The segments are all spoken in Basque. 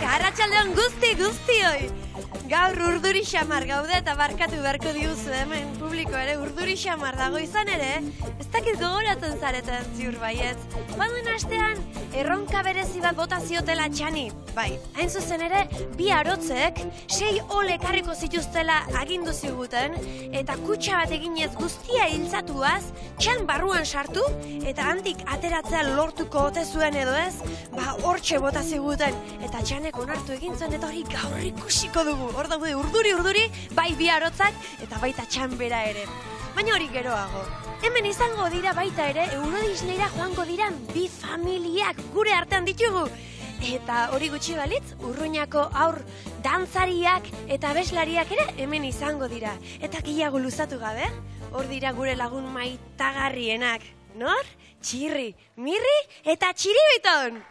Arratsaldeon guztioi. Gaur urduri xamar gaude eta barkatu beharko diguzu hemen publiko ere urduri xamar dago izan ere, ez dakit gogoratzen zareten ziur baietz. Baduen astean, erronka berezi bat bota ziotela Txani. Bai, hain zuzen ere, 2 arotzek 6 ole ekarriko zituztela agindu ziguten, eta kutxa bat eginez guztia hiltzatuaz, Txan barruan sartu, eta handik ateratzea lortuko ote zuen edo ez, hortxe bota ziguten, eta Txanek onartu egin zuen, eta hori gaur ikusiko dugu. Hor daude urduri, bai 2 arotzak, eta baita Txan bera ere. Baina hori geroago. Hemen izango dira baita ere, Euro Disneyra joango dira 2 familiak gure artean ditugu. Eta hori gutxi balitz, Urruñako haur dantzariak eta abeslariak ere hemen izango dira. Eta gehiago luzatu gabe, hor dira gure lagun maitagarrienak. Nor? Txirri, Mirri eta Txiribiton!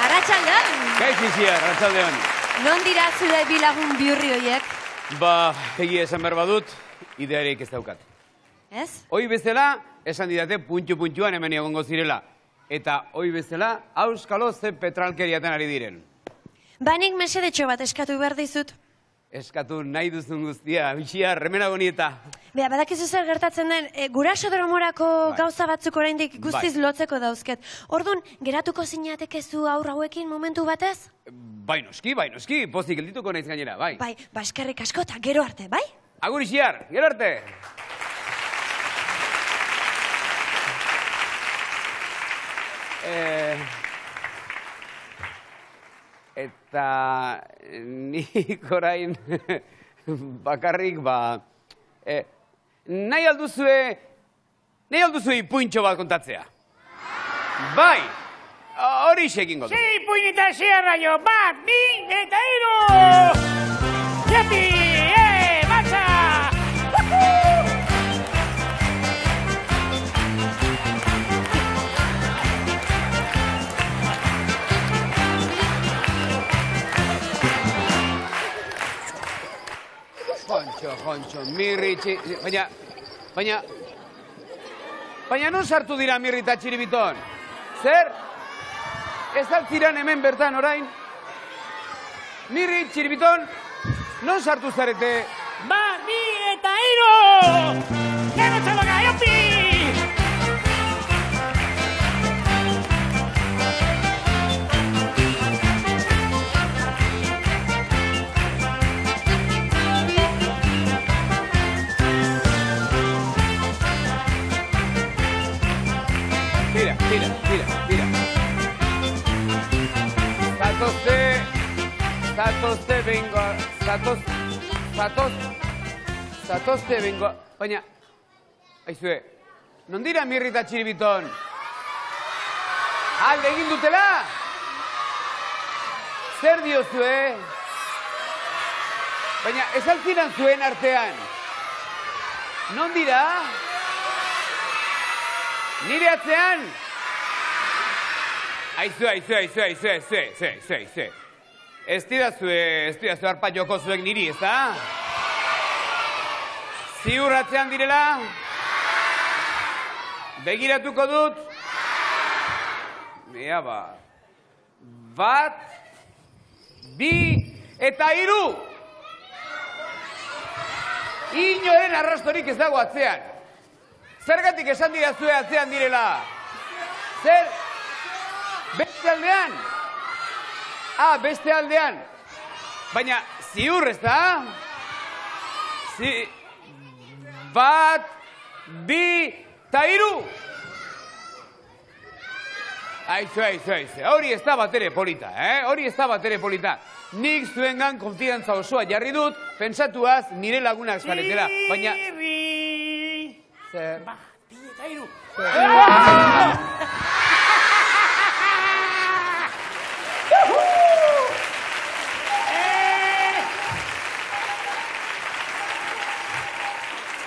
Arratsaldeon! Kaixo, arratsaldeon. Non dira zure bi lagun bihurri horiek? Egia esan behar badut, idearik ez daukat. Ez? Hoi bezala, esan didate puntxuan hemen egongo zirela. Eta hoi bezala, auskalo ze petralkeriaten ari diren. Nik mesedetxo bat eskatu behar dizut. Eskatu nahi duzun guztia, bitxia, remena gonieta. Badakizu zer gertatzen den, gurasoderomorako gauza batzuk oraindik guztiz lotzeko dauzket. Orduan, geratuko zinatekezu aur hauekin momentu batez? Bai noski, pozik geldituko naiz gainera, bai. Bai, eskerrik asko eta gero arte, bai? Agur ixiar, gero arte! Eta nik orain bakarrik nahi alduzue ipuintxo bat kontatzea. Bai, hori egingo du. 6 ipuinita zierra jo, 1, 2 eta 3! Jepi, marcha! Jontxo, Mirri, baina non sartu dira Mirri eta Txiribiton? Zer? Ez altziran hemen bertan orain? Mirri, Txiribiton, non sartu zarete? 1, 2 eta 3! Gero txaloga, jopi! Tira. Zatozte bengoa. Baina, aizue, non dira Mirri eta Txiribiton? Alde egin dutela? Zer diozue? Baina, ez altziran zuen artean. Non dira? Nire atzean? Aizue. Ez didazue arpa joko zuek niri, ez da? Ziur atzean direla? Begiratuko dut? Ea ba. 1, 2 eta 3! Inoren arrastorik ez dago atzean. Zergatik esan didazue atzean direla? Zer? Beste aldean? Beste aldean. Baina, ziur ez da? 1, 2 eta 3! Aizu, hori ez da batere polita, Hori ez da batere polita. Nik zuengan konfidantza osoa jarri dut, pentsatuaz nire lagunak zaretela, baina... Mirri! Zer? Ba, bi eta hiru.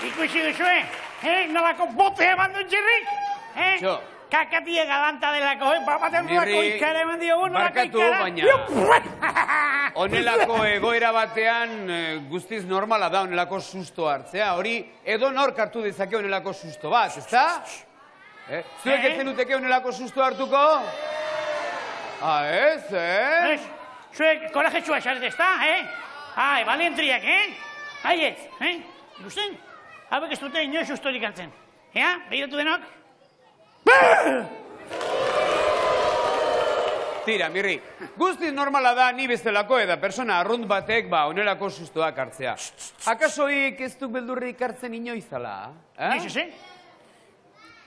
Ikusi duzue, nolako bote eman dut jirrik? Jo. Kakatie galanta delako, baten nolako ikara eman diogun, nolako barkatu, ikara. baina... Honelako egoera batean guztiz normala da honelako susto hartzea. Hori edo nork hartu dezake honelako susto bat, ezta? Zuek ez zenuteke honelako susto hartuko? Ez, Zuek korajetxua esaret ezta, Ai, valientriak, Aietz, ikusten? Hauek ez dute inoiz sustorik hartzen. Begiratu denok? Tira, Mirri, guztiz normala da ni bezalako eda persona arrunt batek honelako sustoak hartzea. Akasoik ez du beldurrik hartzen inoizala? Inoiz ez,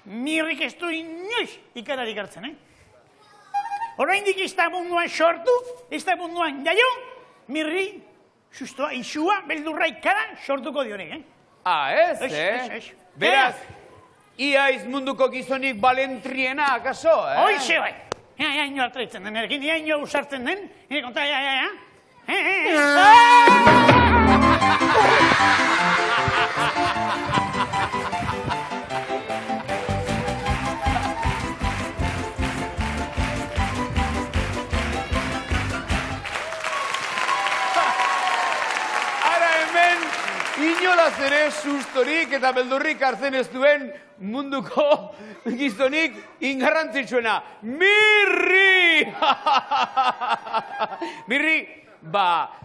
Mirrik ez du inoiz ikararik hartzen, Oraindik ez da munduan sortu, ez da munduan jaio, Mirri sustoa, isua, beldurra ikara sortuko dionek, Ez? Beraz, iaiz munduko gizonik balentriena, akaso, Hoize bai! Ino atraitzen den, erekin, ino usartzen den, konta, Inolaz ere sustorik eta beldurrik hartzen ez duen munduko gizonik ingarrantzitsuena. Mirri! Mirri,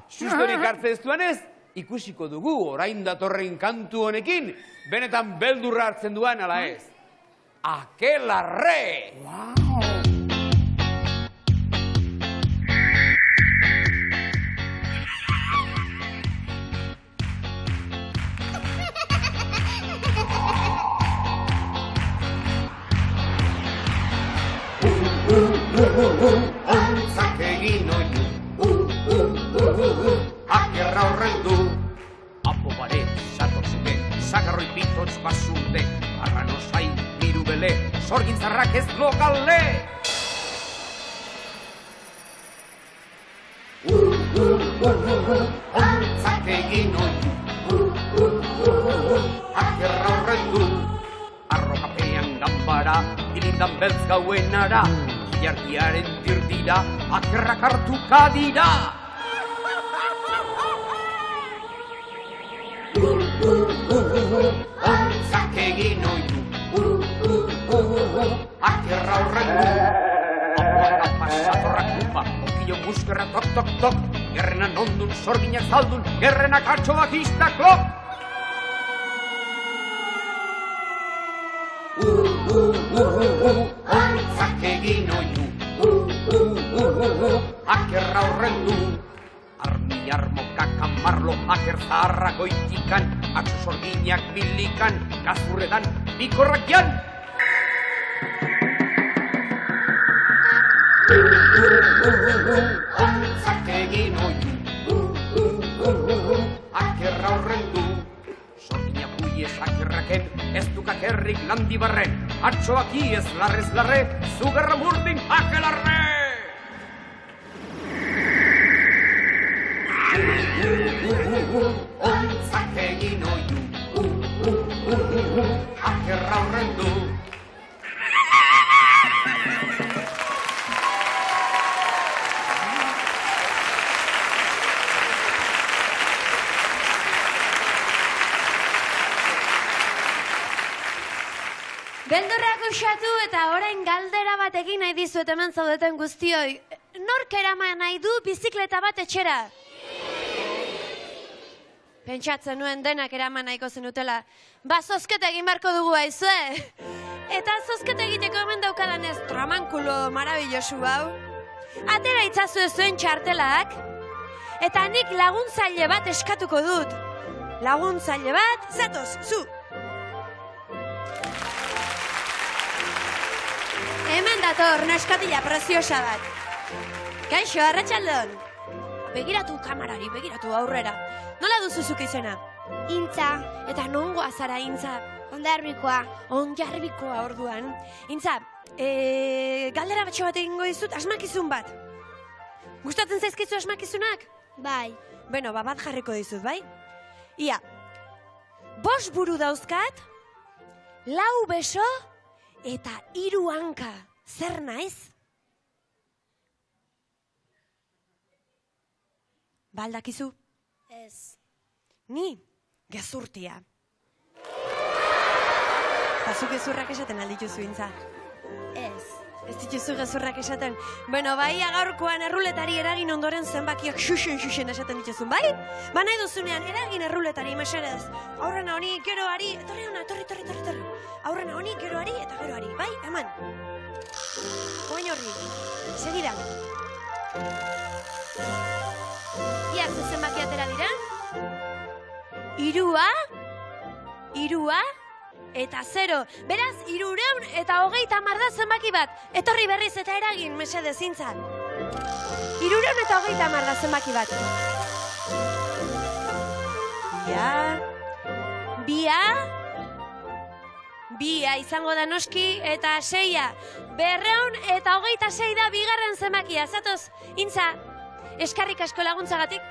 sustorik hartzen ez duenez, ikusiko dugu orain datorren kantu honekin, benetan beldurra hartzen duan ala ez. Akelarre! Ontzak egin oiu, akerra horrendu. Apo bare, satorzuke, sakarroi pitotz basurde, arranosai, miru bele, sorgintzarrak ez lokalde. Ontzak egin oiu, akerra horrendu. Arrokapean gambara, dilindan beltz gauenara, jardiaren dirdira, akerrak hartuka dira. Ontzak egin oiu, akerra horrendu. Apoaka pasatorrak kupa, okillo muskerra tok tok tok, gerrenan ondun, sorginak zaldun, gerrenak atxoak iztaklok. Ontzak egin oiu, akerra horrendu. Armi armokak amarlo, aker zaharra goitikan, atxo sorginak bilikan, gazurredan bikorrak jan. Ontzak egin oiu, akerra horrendu. Sorginak huiez akerraken, ez dukak herrik landibarren, atxoak iez larrez larre, zugarra murdin akelarre! Ontzak egin oiu, akerra horrendu. Beldurrak usatu eta orain galdera bat egin nahi dizuet hemen zaudeten guztioi. Nork eraman nahi du bizikleta bat etxera? Pentsatzen nuen denak eraman nahiko zenutela. Zozketa egin beharko dugu aizue. Eta zozketa egiteko hemen daukadanez tramankulo marabillosu hau. Atera itzazu zuen txartelak. Eta nik laguntzaile bat eskatuko dut. Laguntzaile bat, zatoz, zu! Hemen dator, neskatila preziosa bat. Kaixo, arratsaldon. Begiratu kamarari, begiratu aurrera. Nola duzuzuk izena? Intza, Eta nongoa zara, Intza? ondarbikoa. Onjarbikoa orduan. Intza, galdera batxo bat egingo dizut, asmakizun bat. Gustatzen zaizkizu asmakizunak? Bai, Beno, bat jarriko dizut, bai? Ia, 5 buru dauzkat, 4 beso eta 3 hanka. Zer naiz? Baldakizu? ez. Ni, gezurtia. Eta zu gezurrak esaten aldituzu, Intza. Ez. Ez dituzu gezurrak esaten. Bueno, bai, gaurkoan erruletari eragin ondoren zenbakiak xuxen esaten dituzun, bai? Ba nahi duzunean, eragin erruletari, mesedez. Aurrena honi, gero ari, etorri hona, torri. Aurrena honi, gero ari, eta gero ari, bai? Eman. Oain horri, segidan. Ia, zenbaki atera dira? 3 eta 0. Beraz, 330 da zenbaki bat. Etorri berriz eta eragin, mesedez, Intza. 330 da zenbaki bat. Bia izango da noski, eta 6. 226 da bigarren zenbakia. Zatoz, Intza, eskarrik asko laguntzagatik.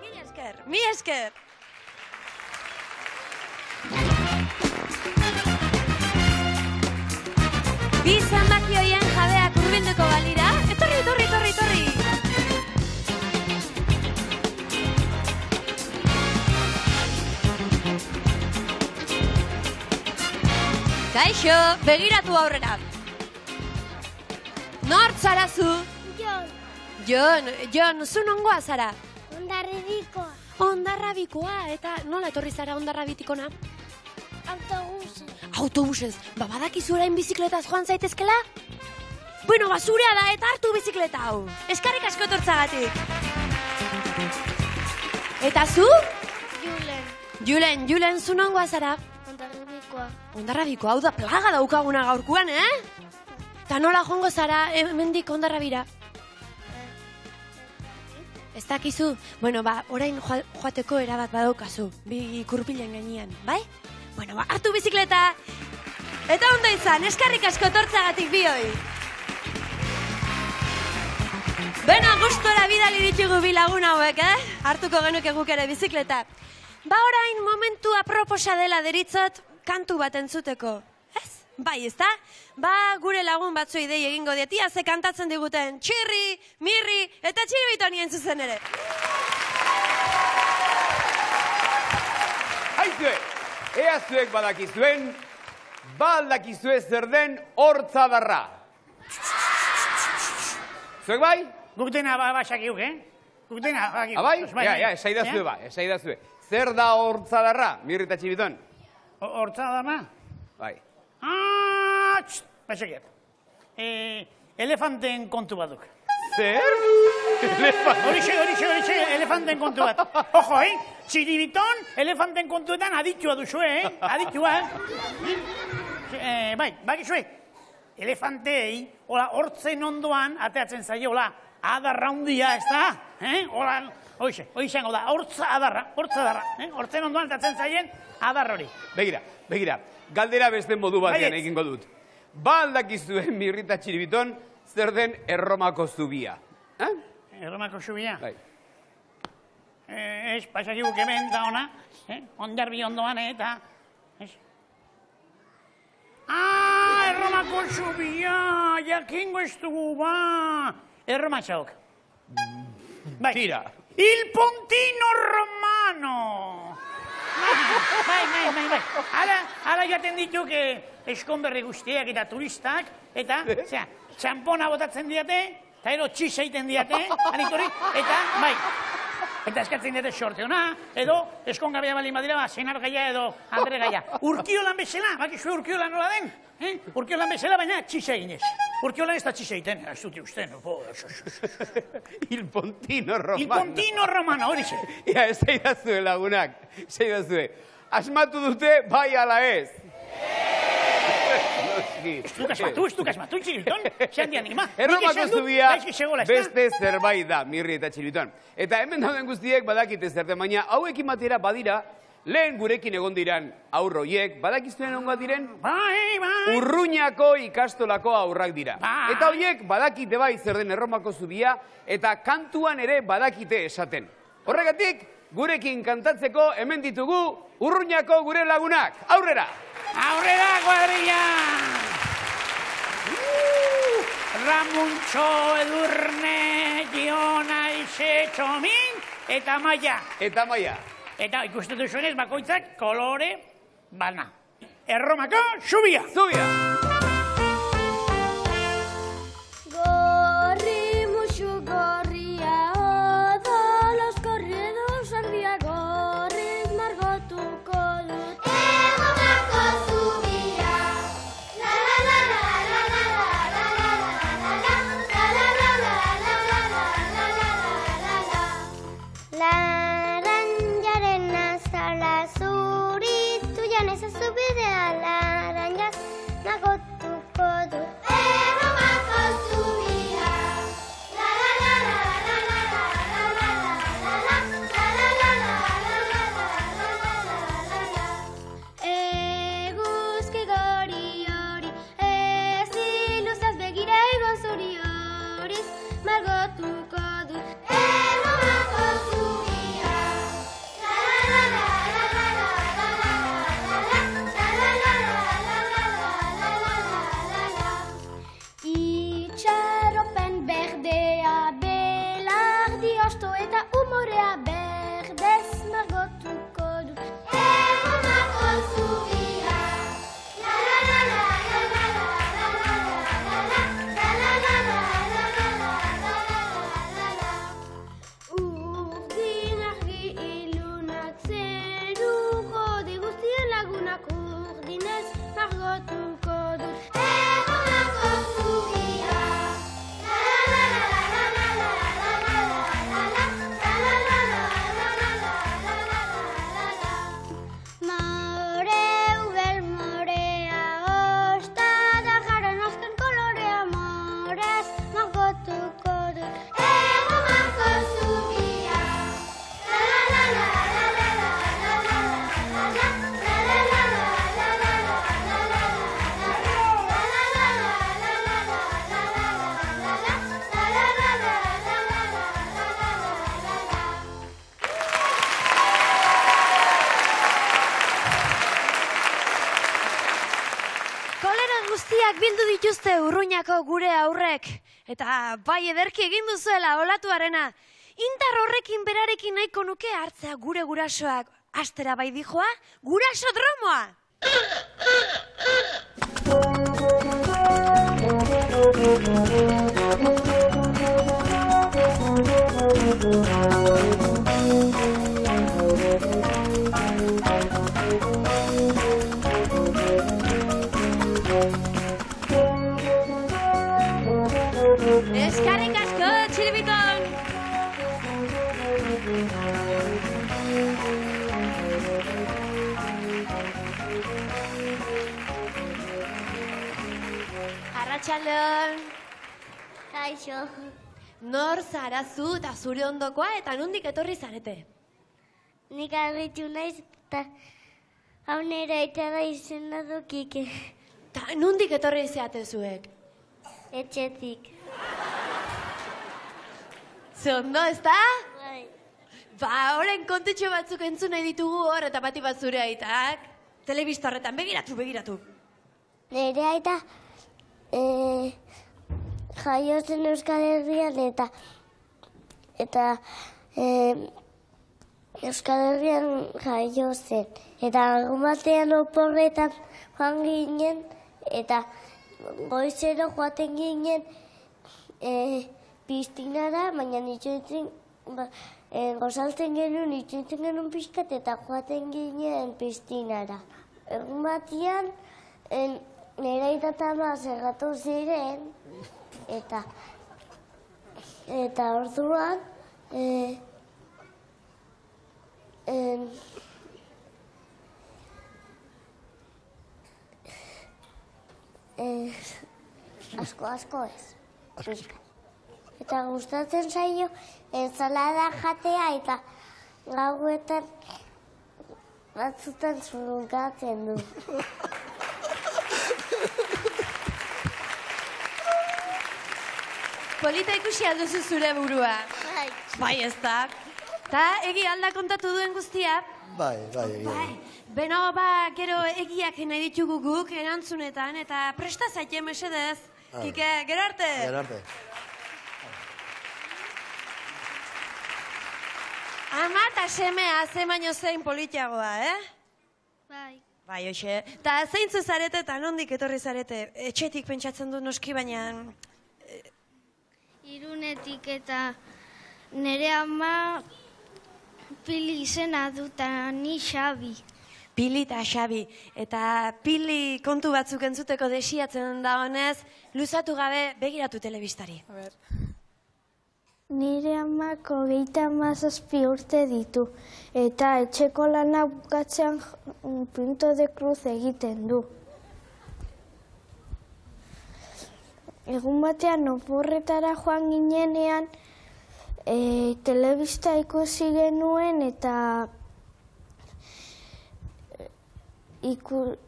Mila esker. Bi zenbaki horien jabeak hurbilduko balira. Etorri. Kaixo, begiratu aurrera. Nort zara zu? Jon, zu nongoa zara? Ondarribikoa. Ondarrabikoa, eta nola etorri zara Ondarrabitikona? Autobusez, badakizu orain bizikletaz joan zaitezkela? Bueno, zurea da eta hartu bizikleta hau. Eskarrik asko etortzagatik. Eta zu? Julen, zu nongoa zara? Ondarribikoa. Ondarrabikoa, hau da plaga daukaguna gaurkuan, Eta nola joango zara hemendik Ondarrabira? Ez dakizu? Bueno, orain joateko erabat badaukazu, bi kurpilen gainean, bai? Bueno, hartu bizikleta! Eta ondo izan, eskarrik asko tortzagatik bioi! Beno, gustora bidali ditugu bi lagun hauek, Hartuko genuke guk ere bizikleta. Orain momentu aproposa dela deritzot kantu bat entzuteko. Ez? Bai, ezta? Gure lagun batzuei dei egingo dietia, ze kantatzen diguten Txirri, Mirri eta Txiribitoni zuzen ere. Haizue, ea zuek badakizuen, badakizue zer den hortzadarra. Zuek bai? Guk dena basakiuk, Guk dena basakiuk. Abai? Esaidazue. Zer da hortzadarra, Mirri eta Txibiton? Hortzadarra? Bai. Basakiat. Elefanten kontu baduk. Zer? Horixe, elefanten kontu bat. Ojo, Txiribiton elefanten kontuetan aditua duzu, Aditua, Bai, bakizue, elefantei, hortzen ondoan, ateatzen zaio, adarra hundia, ez da? Hoxe izango da, hortza adarra. Hortzen ondoan ateatzen zaien, adar hori. Begira, galdera beste modu batean egingo dut. Aldakizuen Mirri eta Txiribiton zer den Erromako zubia. Erromako zubia? Bai. Ez, pasakibuk hemen da ona, ondarbi ondoan, eta... Erromako zubia, jakingo ez dugu, Erromatxaok. Tira. Il Pontino Romano! Bai. Hala jaten dituk eskonberri guztiak eta turistak, eta txampona botatzen diate, eta ero txisa egiten diate, eta bai. Eta eskatzen diate sorte hona, edo eskongabia baldin badira, senar gaia edo andre gaia. Urkiolan bezala, bakizue urkiolan nola den? Urkiolan bezala, baina txisa eginez. Urkiolan ez da txisa egiten, ez dut usten. Il Pontino Romano. Il Pontino Romano, hori ze. Ia, ez zaidazue lagunak, zaidazue. Asmatu dute, bai ala ez? Ez duk asmatu, Txiribiton. Zean dian nima. Erromako zubia beste zerbait da, Mirri eta Txiribiton. Eta hemen dauden guztiek badakite zerten, baina hauekin batera badira, lehen gurekin egon diran aurroiek, badakiztuen ongoa diren? Bai. Urruñako ikastolako aurrak dira. Bai. Eta horiek badakite bai zer den Erromako zubia, eta kantuan ere badakite esaten. Horregatik, gurekin kantatzeko hemen ditugu Urruñako gure lagunak. Aurrera! Aurrera, kuadrilla! Ramuntxo, Edurne, Giona, Ixe, Txomin, eta Maia. Eta Maia. Eta ikusten duzuenez bakoitzak kolore bana. Erromako zubia! Zubia! Gorri musu gorria odolos korriedos ardia gorriz margotuko dut. Erromako zubia! La la la la la la la la la la la la la la la. Laranjaren azala zuritu janez azubidea laranjaz nagotuko dut. Erromako zubia! La la la la la la la la la la. Eguzki gori hori ez diluzaz begira igo zuri horiz margotuko dut. Erromako zubia! La la la la la la la. Itxaropen berdea belardi osto eta umorea berdez margotuko dut. Erromako zubia! La la la la la la la la. Urdin argi ilunak zeru jode guztien lagunak urdinez margotuko dut. Erromako zubia! La la la la la la la. More ubel morea ostada jaran azken kolorea morez margotuko dut. Erromako zubia! La la la la la Kolera guztiak bildu dituzte Urruñako gure aurrek. Eta bai ederki egin duzuela olatuarena. Indar horrekin berarekin nahiko nuke hartzea gure gurasoak. Astera bai dijoa, guraso dromoa! Eskerrik asko, Txiribiton! Arratsaldeon. Kaixo. Nor zara zu eta zure ondokoa eta nondik etorri zarete? Nik argitu naiz eta hau nire aita da izena dukike. Ta nondik etorri zeate zuek? Etxetik. Zondo, ezta? Bai. Ba, horren kontutxo batzuk entzun nahi ditugu hor eta bati bat zure aitak. Telebista horretan, begiratu. Nire aita jaio zen Euskal Herrian eta Euskal Herrian jaio zen. Eta egun batean oporretan joan ginen eta goizero joaten ginen piztinara, baina gozaltzen genuen itxuntzen genuen pixkat eta joaten ginen piztinara. Egun batean nire aita eta ama zerratu ziren eta orduan Asko ez. Eta gustatzen zaio ensalada jatea eta gauetan batzutan zurunkatzen du. Polita ikusi alduzu zure burua. Bai, ez da. Ta egi alda kontatu duen guztia? Bai. Beno, gero egiak nahi ditugu guk erantzunetan, eta presta zaite mesedez. Kike, gero arte? Gero arte. Ama eta semea ze baino zein politiagoa, Bai. Bai, hoxe. Ta zeintzu zarete eta nondik etorri zarete? Etxetik pentsatzen du noski, baina... Irunetik eta nire ama Pili izena duta ni Xabi. Pili eta Xabi. Eta Pili kontu batzuk entzuteko desiatzen da honez, luzatu gabe begiratu telebistari. Nire amak 37 urte ditu, eta etxeko lana bukatzean punto de cruz egiten du. Egun batean oporretara joan ginenean, telebista ikusi genuen eta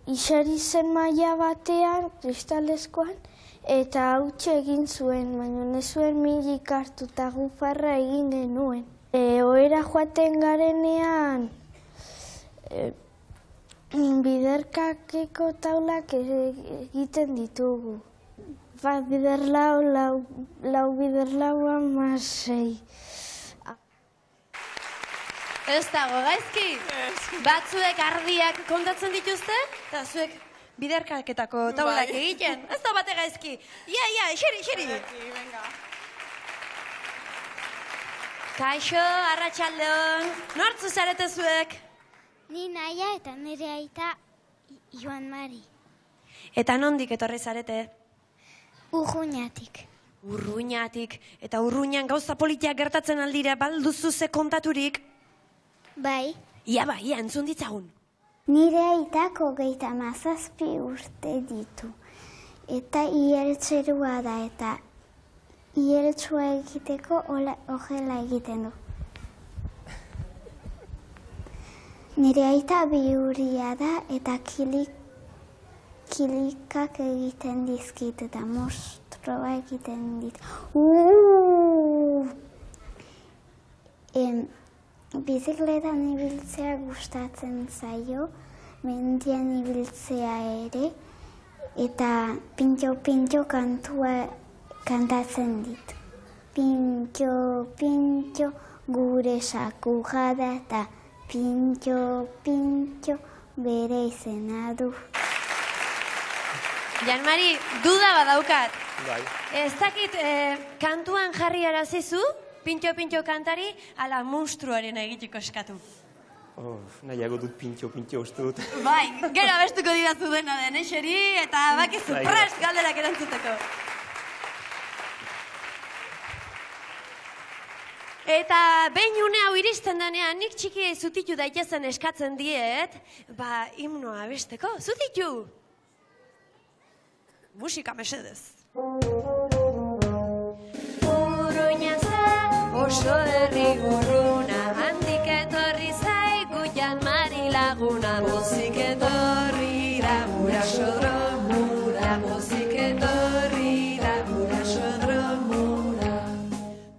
isari zen maila batean, kristalezkoan, eta hautsi egin zuen, baina ez zuen milik hartu eta guparra egin genuen. Ohera joaten garenean, biderkakeko taulak egiten ditugu. Bat bider lau bider lau 16. Ez dago, gaizki? Batzuek ardiak kontatzen dituzte, eta zuek biderkaketako taulak egiten. Ez da bate gaizki. Ia, xeri. Kaixo, arratsaldeon. Nortzu zarete zuek? Ni Naia eta nire aita Joan Mari. Eta nondik etorri zarete? Urruñatik. Urruñatik. Eta urruñan gauza politiak gertatzen aldira, balduzu ze kontaturik? Bai. Ia, entzun ditzagun. Nire aitak 37 urte ditu. Eta ieltserua da, eta ieltsua egiteko horrela egiten du. Nire aita bihuria da, eta kilikak egiten dizkit, eta mostroa egiten dit. Bizikletan ibiltzea gustatzen zaio, mendian ibiltzea ere, eta pintxo kantua kantatzen dit. Pintxo, gure sakuga da, eta pintxo, bere izena du. Janmari, duda badaukat. Bai. Ez dakit, kantuan jarri arazizu, pintxo kantari, ala monstruaren egiteko eskatu. Nahiago dut pintxo uste dut. Bai, gero abestuko didazu dena den, xeri, eta bakizu prest galderak erantzuteko. Eta behin une hau iristen denean, nik txikiei zutitu daitezen eskatzen diet, himnoa abesteko, zutitu! Musika mesedez. Urruña za, oso herri urruna, handik etorri zaigu Janmari laguna. Pozik etorri da gurasodromura, pozik etorri da gurasodromura.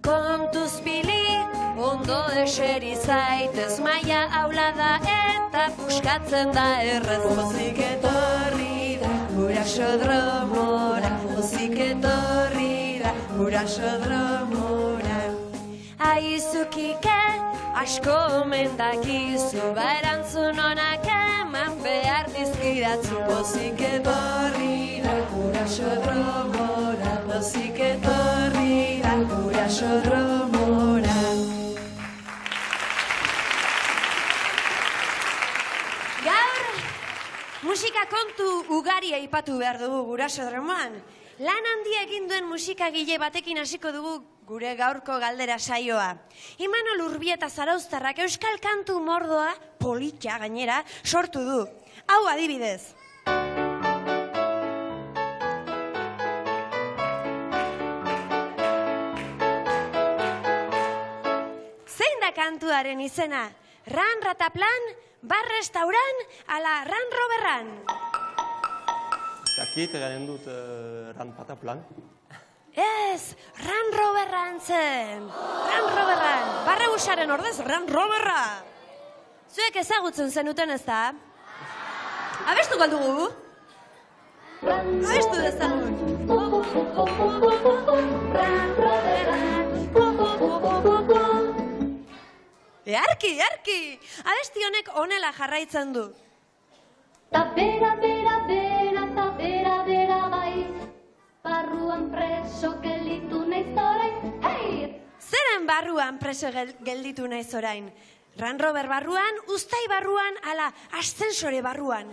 Kontuz Pili, ondo eseri zaitez, maia aula da eta puskatzen da errez. Pozik etorri da gurasodromura, pozik etorri da gurasodromura. Aizukike, asko mendakizu, erantzun onak eman behar dizkidatzu. Pozik etorri da gurasodromura, pozik etorri da gurasodromura. Gaur, musika kontu ugari aipatu behar dugu gurasodromoan. Lan handia egin duen musikagile batekin hasiko dugu gure gaurko galdera saioa. Imanol Urbieta Zarauztarrak euskal kantu mordoa, politia gainera, sortu du. Hau adibidez. kantuaren izena? Ran rataplan, bar restauran, ala ran roberran? Dakit, garen dut ran pataplan. Ez, ran roberran zen. Ran roberran. Barre busaren ordez, ran roberra. Zuek ezagutzen zenuten ez da? Abestu galdugu? Abestu dezagun. Earki, earki. Abesti honek honela jarraitzen du. Ta bera, bera, bera, ta bera, bera bai, barruan preso gelditu naiz orain, hei! Zeren barruan preso gelditu naiz orain? Ran Rover barruan, Uztai barruan, ala ascensore barruan.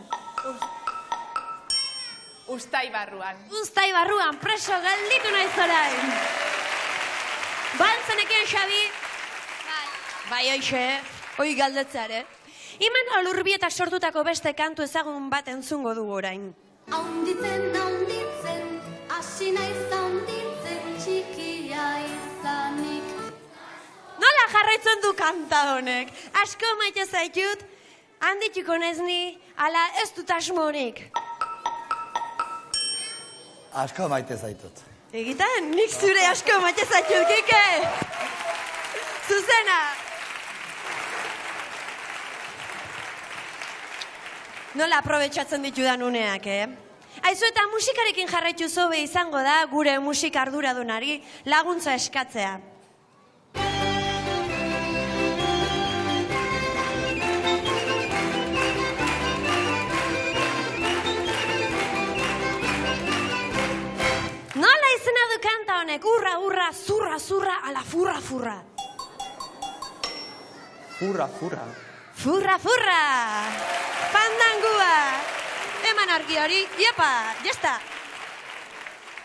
Uztai barruan. Uztai barruan preso gelditu naiz orain. Bantzeneken, Xabi? Bai, hoxe, hoi galdetzeare. Iman Olurbieta sortutako beste kantu ezagun bat entzungo dugu orain. Haunditzen, haunditzen, hasi naiz haunditzen, txikia izanik. Nola jarraitzen du kanta honek? Asko maite zaitut, handituko naiz ni, ala ez dut asmorik. Asko maite zaitut. Egiten, nik zure asko maite zaitut, Kike! Zuzena! Nola aprobetxatzen ditudan uneak, Aizu eta musikarekin jarraitu zobe izango da gure musik arduradunari laguntza eskatzea. Nola izena du kanta honek? Urra, urra, zurra, zurra, ala furra, furra. Furra, furra. Furra, furra! Fandangua! Eman argi hori, iepa, jazta!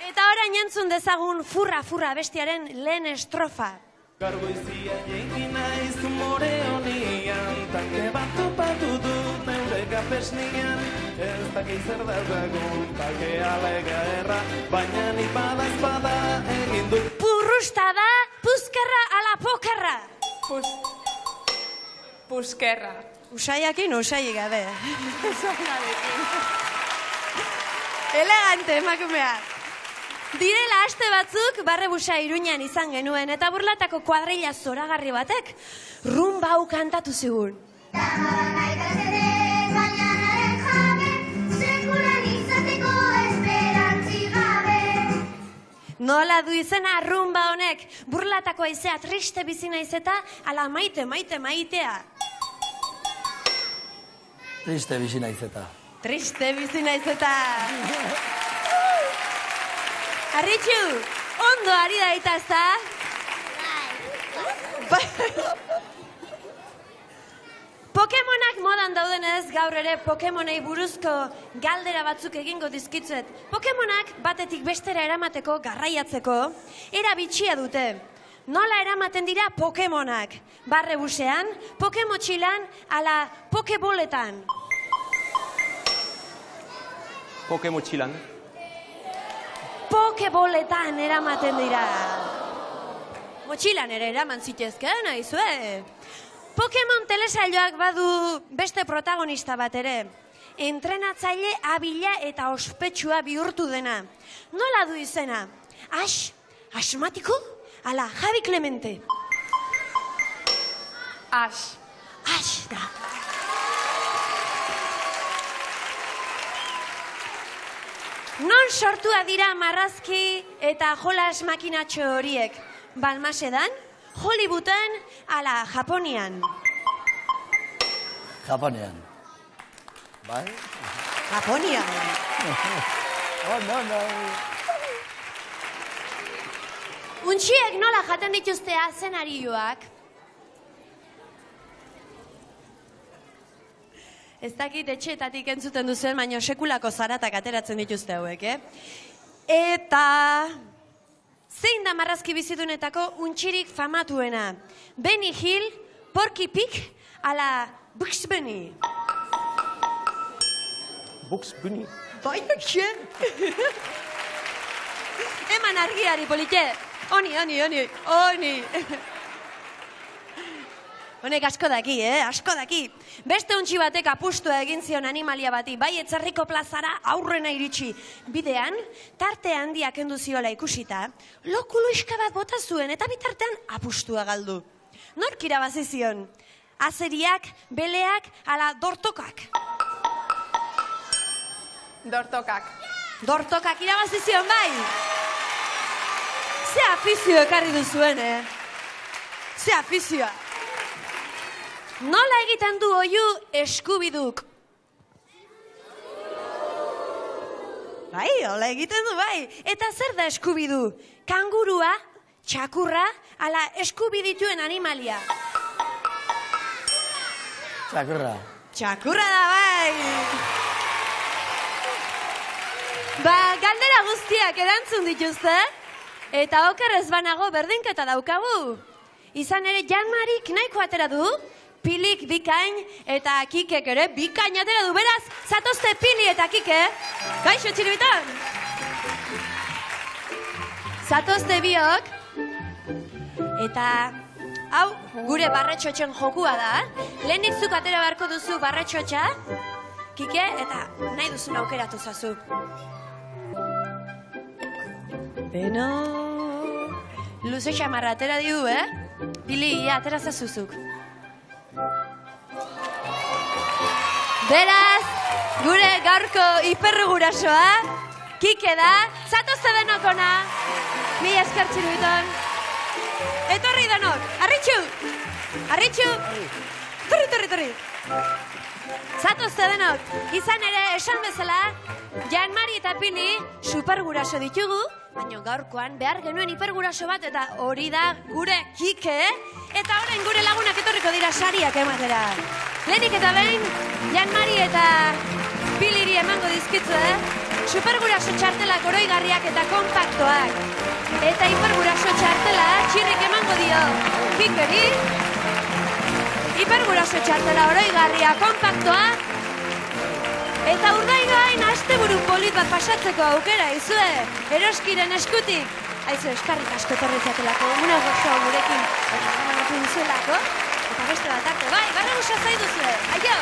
Eta orain entzun dezagun furra, furra bestiaren lehen estrofa. Gargoizia jengi naiz umore honian, tanke bat topatu dut neure kapesnian, ez dakiz zer daukagun, take alega erra, baina ni bada espada egin dut. Purrusta da, puzkerra ala pokerra. Puskerra. Usaiakin, usai gabe. Elegante, emakumea. Direla aste batzuk, Barrebusa Iruñan izan genuen, eta Burlatako kuadrilla zoragarri batek, rumba hau kantatu zigun. Nola du izena rumba honek, Burlatako aizea triste bizi naiz eta, ala maite, maite, maitea. Triste bizi naiz eta. Triste bizi naiz eta. Arritxu, ondo ari da eta ez da? Bai. Pokemonak modan daudenez, gaur ere Pokemonei buruzko galdera batzuk egingo dizkitzuet. Pokemonak batetik bestera eramateko, garraiatzeko, erabitxia dute. Nola eramaten dira Pokemonak? Barrebusean, Pokemotxilan, ala Pokeboletan. Pokemotxilan. Pokeboletan eramaten dira. Motxilan ere eraman zitezken, aizue. Pokemon telesailoak badu beste protagonista bat ere. Entrenatzaile abila eta ospetsua bihurtu dena. Nola du izena? Asmatiko? Ala, Javi Clemente. Ash. Ash da. Non sortua dira marrazki eta jolas makinatxo horiek? Balmasedan, Hollywooden, ala Japonian. Japonian. Bai? Japonian. No. Untxiek nola jaten dituzte azenarioak? Ez dakit etxeetatik entzuten duzuen, baina sekulako zaratak ateratzen dituzte hauek, Eta... zein da marrazki bizidunetako untxirik famatuena? Benny Hill, Porky Pig, ala Bugs Bunny? Bugs Bunny. Bai, etxe? Eman argiari, polite. Oni. Honek asko daki, asko daki. Beste untxi batek apustua egin zion animalia bati, bai Etzerriko plazara aurrena iritsi. Bidean, tarte handia kendu ziola ikusita, lokuluiska bat bota zuen eta bitartean apustua galdu. Nork irabazi zion? Azeriak, beleak, ala dortokak? Dortokak. Dortokak irabazi zion, bai? Ze afizio ekarri duzuen, Ze afizioa. Nola egiten du oihu eskubiduk? Bai, hola egiten du, bai. Eta zer da eskubidu? Kangurua, txakurra, ala eskubidituen animalia? Txakurra. Txakurra da, bai. Ba, galdera guztiak erantzun dituzte, eta oker ez banago berdinketa daukagu. Izan ere, Jan-Marik nahiko atera du, Pilik bikain eta Kikek ere bikain atera du. Beraz, zatozte Pili eta Kike. Kaixo, Txiribiton? Zatozte biok. Eta, hau, gure barretxotxen jokua da. Lehenik zuk atera beharko duzu barretxotxa, Kike, eta nahi duzun aukeratu zazu. Beno... Luze xamarra atera diu, Pili, atera zazuzuk. Beraz, gure gaurko hiperru gurasoa, Kike da, zatozte denok ona, mila esker Txiribiton. Etorri denok, arritxu! Arritxu! Torri! Zatozte denok, izan ere esan bezala, Jan-Mari eta Pili superguraso ditugu, baina gaurkoan behar genuen hiperguraso bat eta hori da gure Kike, eta orain gure lagunak etorriko dira sariak ematera. Lehenik eta behin, Jan-Mari eta Piliri emango dizkitzu, superguraso txartelak oroigarriak eta kompaktoak. Eta hiperguraso txartela Txirrik emango dio Kikeri. Hiperguraso txartela oroigarria kompaktoa. Eta urdaigain asteburu polit bat pasatzeko aukera, izue, eroskiren eskutik. Aizu, eskarrik asko torritzatelako, una gozoa gurekin emanatu dizuelako. Eta beste bat arte, bai, barra gusa zaiduzue, aio!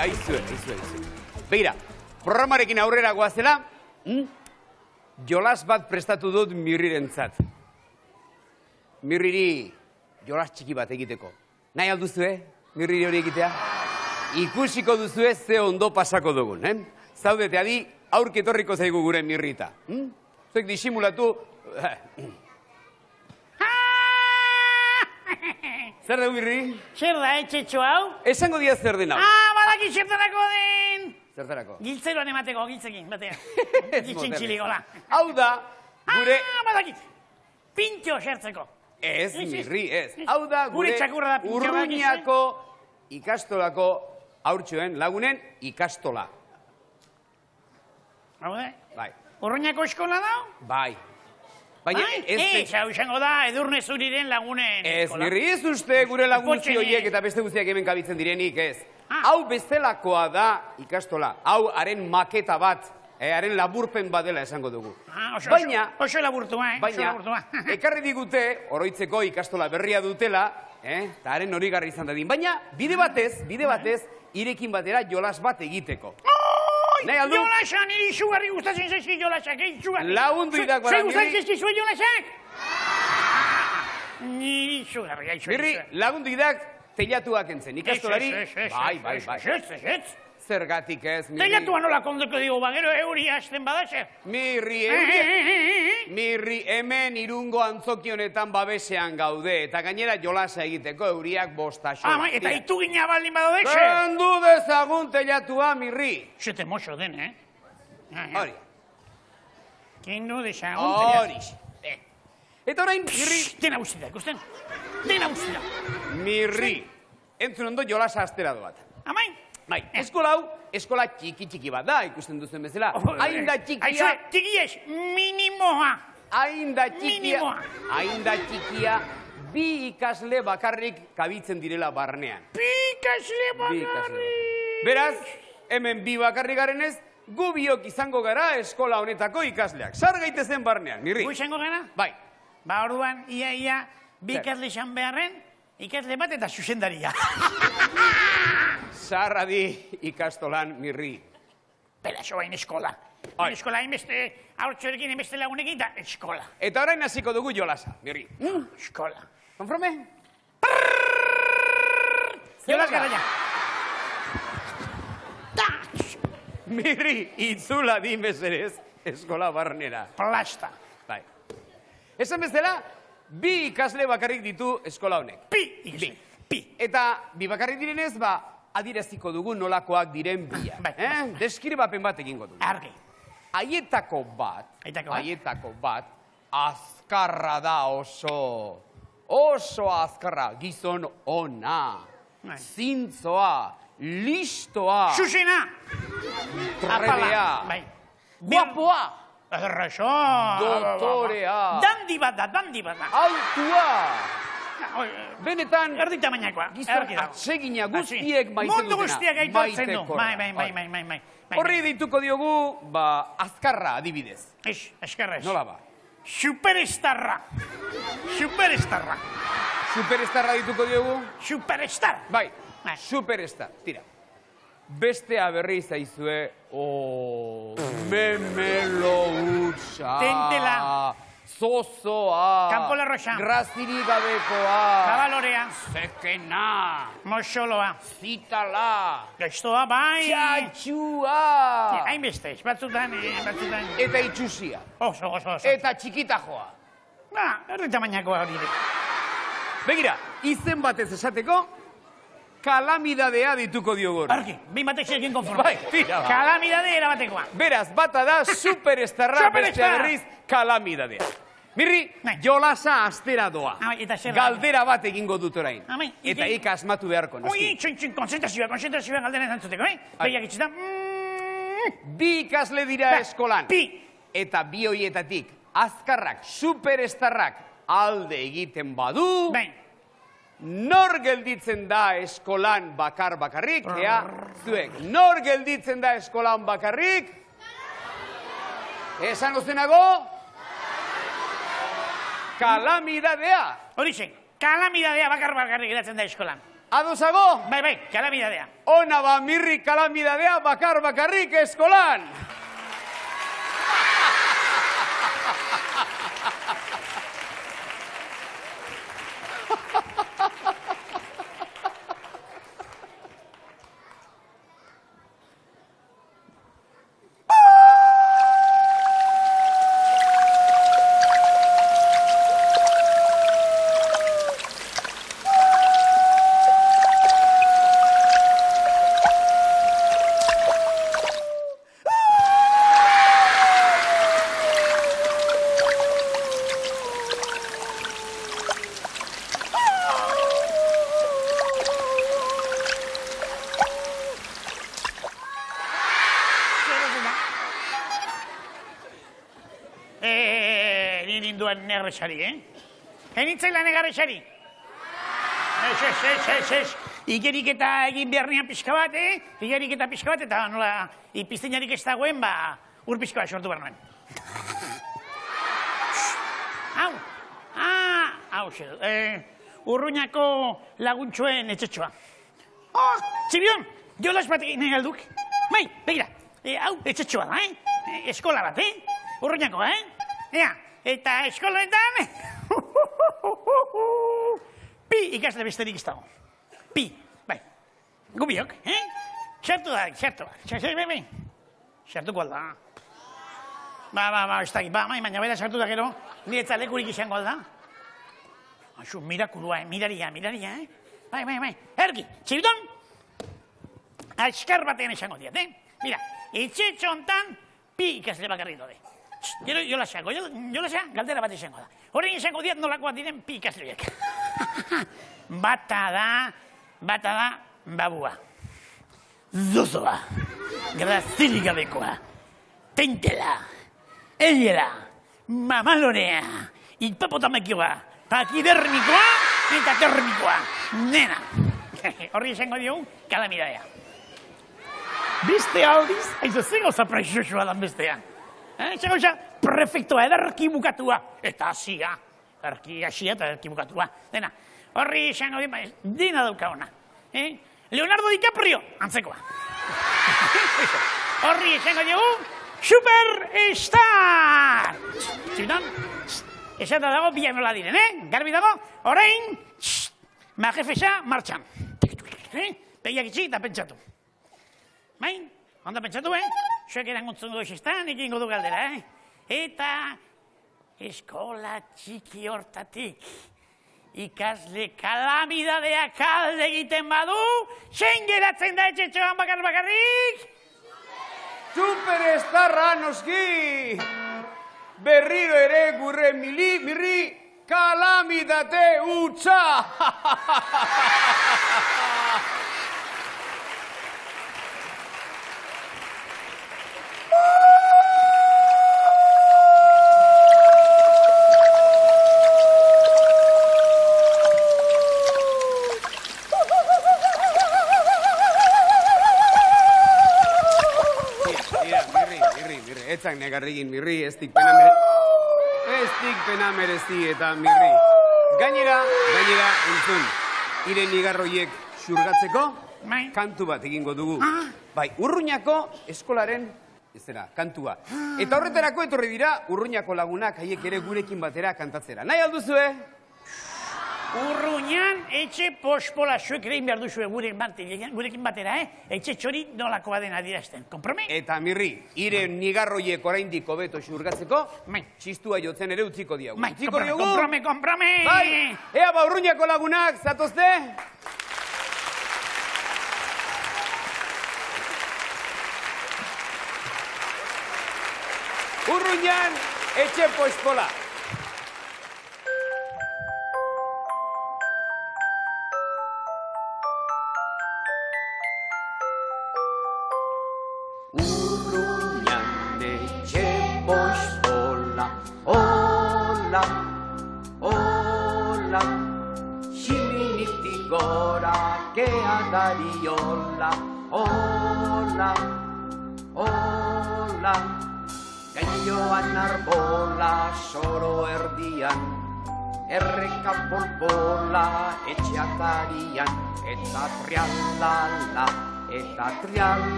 Aizue. Begira, programarekin aurrera goazela, jolas bat prestatu dut Mirrirentzat. Mirriri jolas txiki bat egiteko. Nahi alduzue, Mirriri hori egitea? Ikusiko duzue ze ondo pasako dugun, Zaudete adi, aurketorriko zaigu gure Mirrita. Zuek disimulatu... Zer dugu, Mirri? Zer da, etxetxo hau? Esango dia zer den hau. Badaki zertarako den! Zertarako? Giltzeroan emateko, giltzekin, batea. Giltzen txilikola. Hau da, gure... Badakit! Pintxo zertzeko. Ez, Mirri, ez. Hau da, gure txakurra da pintxo. Urruñako ikastolako haurtxoen lagunen ikastola. Hau da? Bai. Urruñako eskola da? Bai. Baina ez... Hau izango da, Edurne Zuriren lagunen Ez, eskola. Mirri, ez uste gure laguntzi horiek eta beste guztiak hemen kabitzen direnik, ez. Hau bestelakoa da ikastola. Hau haren maketa bat, haren laburpen bat dela esango dugu. Oso laburtua, Baina, ekarri digute, oroitzeko ikastola berria dutela, eta haren horigarri izan dadin. Baina, bide batez, irekin batera jolas bat egiteko. Jolasak, niri izugarri gustatzen zaizki jolasak, izugarri. Lagundu idak bara, Mirri. Gustatzen zaizki zuen jolasak? Niri izugarri, Mirri, lagundu idak teilatuak entzen, ikastolari. Bai. Zergatik ez, Mirri. Teilatua nola kondoko digo, bagero euri hasten badazer. Mirri, hemen Irungo antzoki honetan babesean gaude, eta gainera jolasa egiteko euriak bostaxo. Eta itu gina baldin badodeze. Kendu dezagun teilatua, Mirri. Zete moxo den, Hori. Kendu dezagun teilatua. Hori. Eta orain, Mirri... Dena guztida, ikusten? Dena guztida. Mirri, entzun ondo jolasa astera doat. Amain? Bai, eskola hau eskola txiki bat da, ikusten duzen bezala. Hain da txikia... Aizu, txikiez, minimoa. Hain da txikia... Minimoa. Hain da txikia, bi ikasle bakarrik kabitzen direla barnean. Bi ikasle bakarrik. Beraz, hemen bi bakarrik garenez, gu biok izango gara eskola honetako ikasleak. Sar gaitezen barnean, Mirri. Gu izango gara? Bai. Ba, orduan, ia, bi ikasle izan beharren, ikasle bat eta zuzendaria. Sarradi ikastolan, Mirri. Bera, soain eskola. Eskola hainbeste haurtxorekin, hainbeste lagunekin, eta eskola. Eta orain hasiko dugu jolasa, Mirri. Eskola. Konforme? Jolas gara ja. Mirri, itzula di mesedez eskola barnera. Plasta. Bai. Esan bezala, bi ikasle bakarrik ditu eskola honek. Bi. Eta bi bakarrik direnez, adiraziko dugu nolakoak diren biak. Deskribapen bat egingo dugu. Argi. Haietako bat, azkarra da oso azkarra, gizon ona, zintzoa, listoa, Susena! trebea, guapoa, Erraso! doktorea, Dandi bat da. altua, benetan, erdi tamainakoa. gizon atsegina guztiek maite dutena. Mundu guztiak aitortzen du. Bai. Horri dituko diogu, azkarra adibidez. Azkarra ez. Nola ba? Superestarra. Superestarra dituko diogu? Superestar. Bai, superestar. Tira. Bestea berri zaizue, memelo utxa. Tentela. Zozoa. Campola Roxa. Grazirik gabekoa. Zabalorea. Zekena. Moxoloa. Zitala. Gaiztoa, bai. Txatxua. Hainbeste, batzutan. Eta itxusia. Oso. Eta txikitajoa. Erdi tamainakoa hori. Begira, izen batez esateko, kalamidadea dituko diogor. Arki, bin batek zekin konforma. Bai, tira. Kalamidade erabatekoa. Beraz, bata da superestarra, beste berriz kalamidadea. Mirri, jolasa astera doa. Galdera bat egingo dut orain. Eta ika asmatu beharko, noski. Txin, konzentrazioa galdera entzuteko, Behiak itxita. Bi ikasle dira eskolan. Bi. Eta bi hoietatik, azkarrak, superestarrak alde egiten badu, nor gelditzen da eskolan bakarrik, zuek, nor gelditzen da eskolan bakarrik? Esan ozenago? Kalamidadea. Horixe, kalamidadea bakarrik geratzen da eskolan. Adosago? Bai, kalamidadea. Ona ba, Mirri, kalamidadea bakarrik eskolan. Negarrexari, Enitzela negarrexari? Ez. Igeriketa egin beharnean pixka bat, Igeriketa pixka bat, eta nola, ipizteinarik ez dagoen, ur pixka bat sortu behar nuen. Hau, Urruñako laguntxoen etxetxoa. Txibion, jolas bat egin nahi alduk. Bai, begira, hau, etxetxoa da, eskola bat, Urruñako, Ea, eta eskoloetan, pi ikasle besterik ez dago. Pi, bai, gubiok, Sartu da, sartuko alda. Ez dakit, baina bera sartu da gero, niretza lekurik izango alda. Aixu, mirakulua, miraria, Bai, ergi, txibiton, askar batean esango diat, Mira, etxetxo hontan, pi ikasle bakarrik dode. Jolasa, galdera bat izango da. Horrein izango diat nolakoak diren pi ikasleak. Bata da babua. Zozoa. grazirik gabekoa, tentela, eliela, mamalorea, hipopotamekioa, takidermikoa eta termikoa, nena. Horri esango diogu, kalamidadea. Beste aldiz, aizu zen gauza prexosoa dan bestean. Esango za, prefektoa edarki bukatua, eta hasia. Erki hasia eta erki bukatua. Dena, horri esango diogu, dena dauka ona. Leonardo DiCaprio, antzekoa. Horri esango diogu, superstar! Zibitan, esata dago bila nola diren, garbi dago, orain, majefesa martxan. Pegiak itxik eta pentsatu. Bai, onda pentsatu, Zuek eranguntzun dugu estan, ikingo du galdera, Eta eskola txiki hortatik ikasle kalamidadeak alde egiten badu, zein geratzen da etxetxoan bakarrik? Superstarra noski! Berriro ere gurre mirri kalamidate utza! Etzak negarrigin mirri, ez dik pena merezi eta mirri. Gainera, entzun, ire nigarroiek xurgatzeko, kantu bat egingo dugu. Bai, Urruñako eskolaren, kantua. Eta horretarako etorri dira, Urruñako lagunak haiek ere gurekin batera kantatzera. Nahi alduzue? Urruñan etxe pospola zuek egin behar duzue gurekin batera, etxe txori nolakoa den adierazten. Konprome? Eta mirri, ire nigarroiek oraindik hobeto xurgatzeko, txistua jotzen ere utziko diagu. Konprome! Bai, ea ba Urruñako lagunak, zatozte? Urruñan etxe pospola. Dariola, hola, hola, gainoan arbola soro erdian, erreka polpola etxeatarian, eta trialala,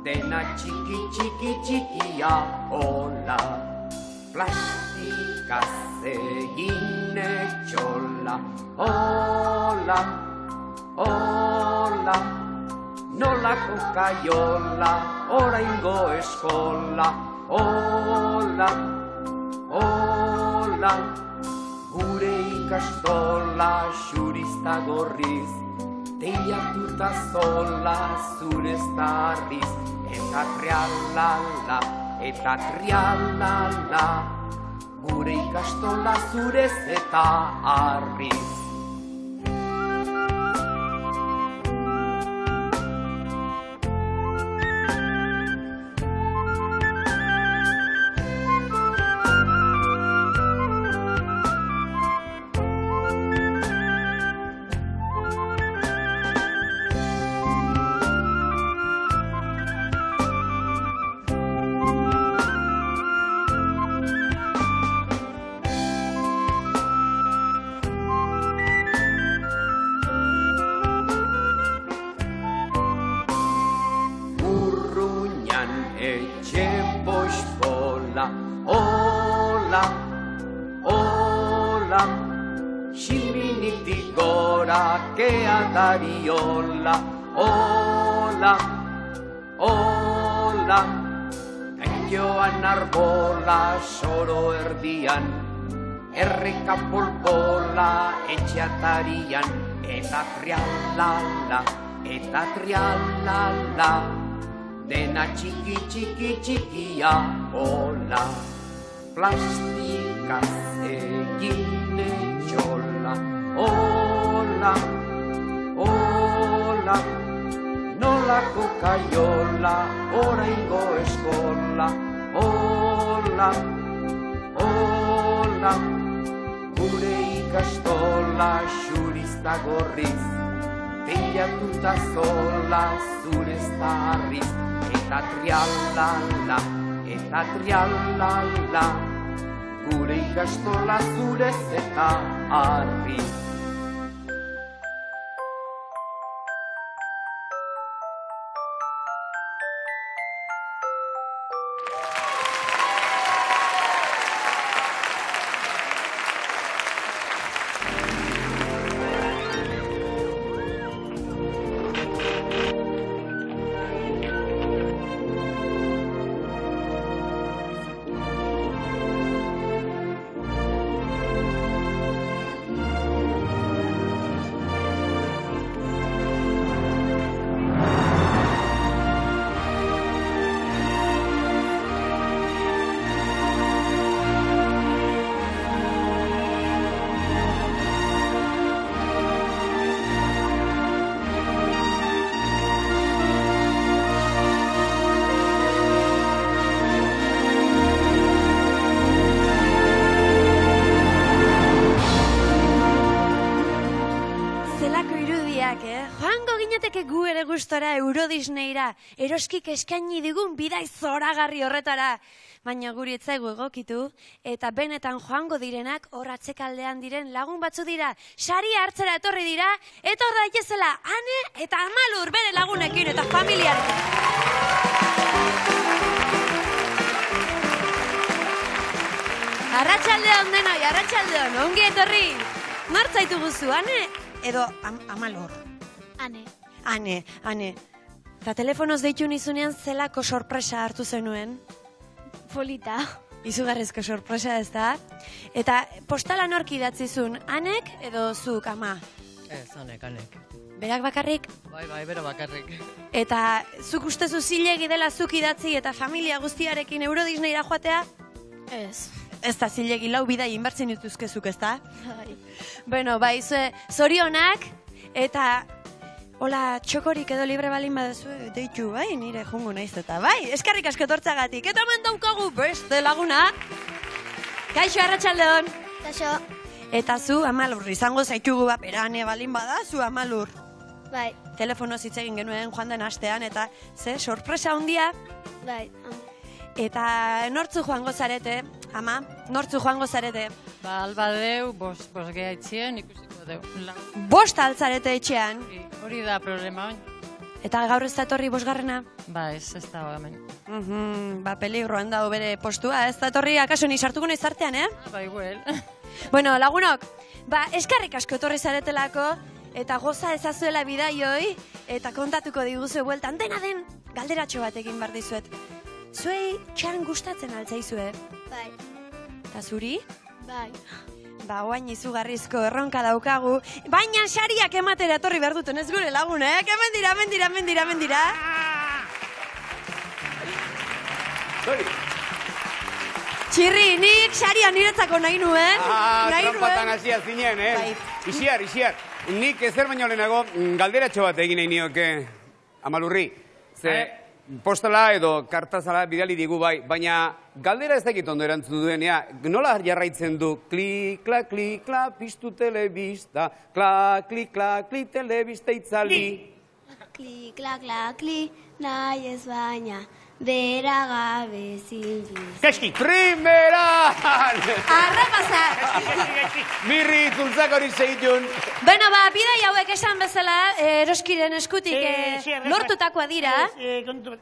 dena txikia, hola, plastikaz egin etxola, hola, hola, nolako kaiola, oraingo eskola, hola, hola, gure ikastola xurista gorriz, teiatuta zola zureztarriz, eta trialala, gure ikastola zurez eta harriz. Dariola, hola, hola, gainoan arbola soro erdian, erreka polpola etxeatarian, eta trialala, dena txikia, hola, plastikaz egin etxola, hola, hola, nolako kaiola, hola, oraingo eskola, hola, hola, gure ikastola xurista gorriz, teilatuta zola zurez da harriz, eta trialala, eta trialala, gure ikastola zurez eta harriz. Joango ginateke gu ere gustora Euro Disneyra, eroskik eskaini digun bidai zoragarri horretara. Baina guri ez zaigu egokitu, eta benetan joango direnak hor atzekaldean diren lagun batzu dira. Saria hartzera etorri dira, etor daitezela Ane eta Amalur bere lagunekin eta familiarekin. Arratsaldeon denoi, arratsaldeon, ongi etorri. Nor zaitu guzu, Ane edo Amalur? Ane. Ane. Eta telefonoz deitu nizunean zelako sorpresa hartu zenuen? Polita. Izugarrizko sorpresa ez da. Eta postala nork idatzizun, Anek edo zuk, ama? Ez, Anek. Berak bakarrik? Bai, bera bakarrik. Eta zuk ustezu zilegi dela zuk idatzi eta familia guztiarekin Euro Disneyra joatea? Ez. Ez da zilegi, lau bidai inbertzen dituzkezuk, ez da? Bai. Bueno, bai, zorionak, eta hola, txokorik edo libre balin badezu, deitu, bai, nire jungo naiz eta, bai, eskarrik asko etortzagatik, eta hemen daukagu beste laguna. Kaixo, arratsaldeon. Kaixo. Eta zu, Amalur, izango zaitugu Ane balin bada, zu Amalur. Bai. Telefonoz hitz egin genuen joan den astean, eta sorpresa handia. Bai. Eta nortzu joango zarete, ama, nortzu joango zarete? Ba, albadeu, bost geha itxien, ikusiko deu. Bost altzarete etxean? Hori da problema, Eta gaur ez da etorri bosgarrena? Ba, ez da hemen. Ba, peligroan dago bere postua, ez da etorri akaso ni sartuko nahi zartean, Ba, igual. Bueno, lagunok, ba, eskarrik asko etorri zaretelako, eta goza ezazuela bidaioi, eta kontatuko diguzu bueltan, dena den galderatxo bat egin behar dizuet. Zuei txan gustatzen altzaizue? Bai. Eta zuri? Bai. Ba, oain izugarrizko erronka daukagu, baina sariak ematera etorri behar duten ez gure lagunek, hemen dira. Txirri, nik saria niretzako nahi nuen. Trampatan hasia zinen, Bai. Isiar. Nik ezer baino lehenago galderatxo bat egin nahi nioke Amalurri. Postala edo kartazala bidali digu bai, baina galdera ez dakit ondo erantzun duenea, nola jarraitzen du? Klik, kla, piztu telebista, klik, telebista itzali. Klik, kli, nahi ez baina, bera gabe zingiz. Gaizki! Primeran! Arrapazak! Mirri, itzultzak hori segitun. Beno, ba, bidai hauek esan bezala, eroskiren eskutik lortutakoa dira.